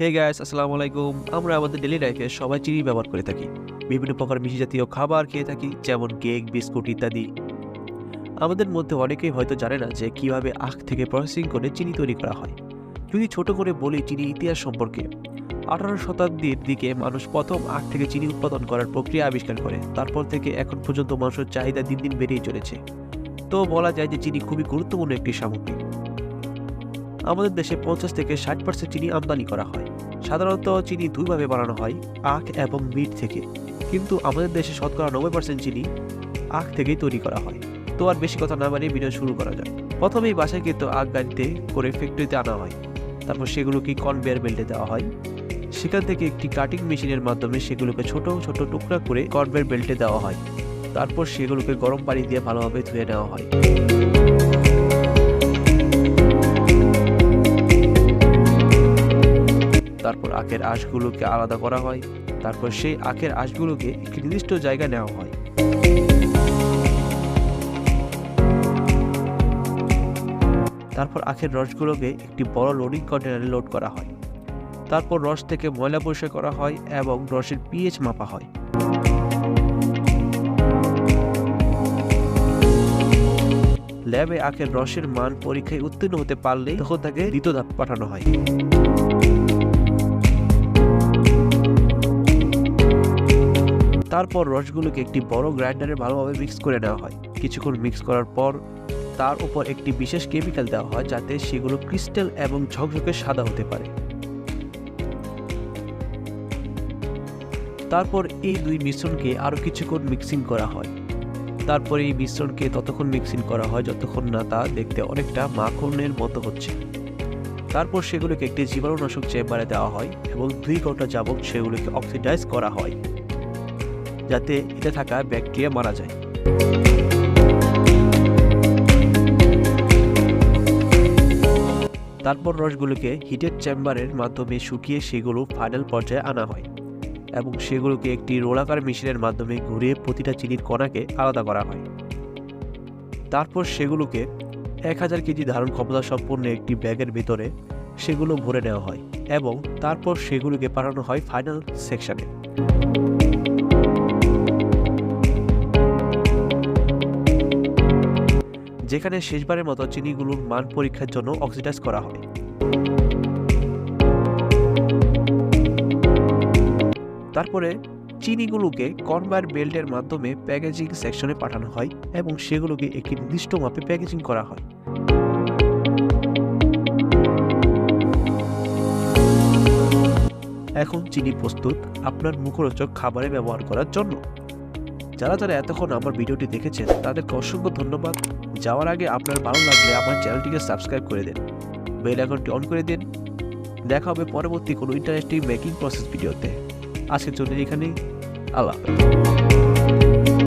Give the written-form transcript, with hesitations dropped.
Hey guys, আসসালামু আলাইকুম। আমরা আমাদের ডেইলি লাইফে সবাই চিনি ব্যবহার করে থাকি। বিভিন্ন প্রকার মিষ্টি জাতীয় খাবার খেয়ে থাকি, যেমন কেক, বিস্কুট ইত্যাদি। আমাদের মধ্যে অনেকেই হয়তো জানে না যে কিভাবে আখ থেকে প্রসেসিং করে চিনি তৈরি করা হয়। যদি ছোট করে বলি চিনির ইতিহাস সম্পর্কে, 18 শতাব্দীর দিকে মানুষ প্রথম আখ থেকে চিনি উৎপাদন করার প্রক্রিয়া আবিষ্কার করে। তারপর থেকে এখন পর্যন্ত মানুষের চাহিদা দিন দিন বেড়েই চলেছে। তো বলা যায় যে চিনি খুবই গুরুত্বপূর্ণ একটি সামগ্রী। আমাদের দেশে 50 থেকে 60% চিনি আমদানি করা হয়। সাধারণত চিনি দুইভাবে বানানো হয়, আখ এবং বিট থেকে। কিন্তু আমাদের দেশে শতকরা 90% চিনি আখ থেকেই তৈরি করা হয়। তো আর বেশি কথা না বাড়িয়ে ভিডিও শুরু করা যাক। প্রথমেই বাসায় কিন্তু আখ গাড়িতে করে ফ্যাক্টরিতে আনা হয়। তারপর সেগুলোকে কনভেয়ার বেল্টে দেওয়া হয়। সেখান থেকে একটি কাটিং মেশিনের মাধ্যমে সেগুলোকে ছোট ছোট টুকরা করে কনভেয়ার বেল্টে দেওয়া হয়। তারপর সেগুলোকে গরম পানি দিয়ে ভালোভাবে ধুয়ে নেওয়া হয়। তারপর আখের আঁশগুলোকে আলাদা করা হয়। তারপর সেই আখের আঁশগুলোকে একটি নির্দিষ্ট জায়গায় নেওয়া হয়। তারপর আখের রসগুলোকে একটি বড় লোডিং কন্টেনারে লোড করা হয়। তারপর রস থেকে ময়লা পরিষ্কার করা হয় এবং রসের পিএইচ মাপা হয়। ল্যাবে আখের রসের মান পরীক্ষায় উত্তীর্ণ হতে পারলে তখন তাকে দ্বিতীয় ধাপ পাঠানো হয়। তারপর রসগুলোকে একটি বড় গ্রাইন্ডারে ভালোভাবে মিক্স করে নেওয়া হয়। কিছুক্ষণ মিক্স করার পর তার উপর একটি বিশেষ কেমিক্যাল দেওয়া হয় যাতে সেগুলো ক্রিস্টাল এবং ঝকঝকে সাদা হতে পারে। তারপর এই দুই মিশ্রণকে আরো কিছুক্ষণ মিক্সিং করা হয়। তারপর এই মিশ্রণকে ততক্ষণ মিক্সিং করা হয় যতক্ষণ না তা দেখতে অনেকটা মাখনের মতো হচ্ছে। তারপর সেগুলোকে একটি জীবাণুনাশক চেম্বারে দেওয়া হয় এবং 2 ঘন্টা যাবত সেগুলোকে অক্সিডাইজ করা হয় যাতে এতে থাকা ব্যাকটেরিয়া মারা যায়। তারপর রসগুলোকে হিটেড চেম্বারের মাধ্যমে শুকিয়ে সেগুলো ফাইনাল পর্যায়ে আনা হয় এবং সেগুলোকে একটি রোলাকার মেশিনের মাধ্যমে ঘুরিয়ে প্রতিটা চিনির কণাকে আলাদা করা হয়। তারপর সেগুলোকে 1000 কেজি ধারণ ক্ষমতা সম্পন্ন একটি ব্যাগের ভিতরে সেগুলো ভরে নেওয়া হয় এবং তারপর সেগুলোকে পাঠানো হয় ফাইনাল সেকশনে। যেখানে শেষবারের মতো চিনিগুলোর মান পরীক্ষার জন্য অক্সিডাইজ করা হয়। তারপরে চিনিগুলোকে কনভেয়ার বেল্টের মাধ্যমে প্যাকেজিং সেকশনে পাঠানো হয় এবং সেগুলোকে একটি নির্দিষ্ট মাপে প্যাকেজিং করা হয়। এখন চিনি প্রস্তুত আপনার মুখরোচক খাবারে ব্যবহার করার জন্য। যারা যারা এতক্ষণ আমার ভিডিওটি দেখেছেন তাদেরকে অসংখ্য ধন্যবাদ। যাওয়ার আগে আপনার ভালো লাগলে আমার চ্যানেলটিকে সাবস্ক্রাইব করে দিন, বেল আইকনটি অন করে দিন। দেখা হবে পরবর্তী কোনো ইন্টারেস্টিং মেকিং প্রসেস ভিডিওতে। আজকের জন্য এখানেই, আল্লাহ হাফেজ।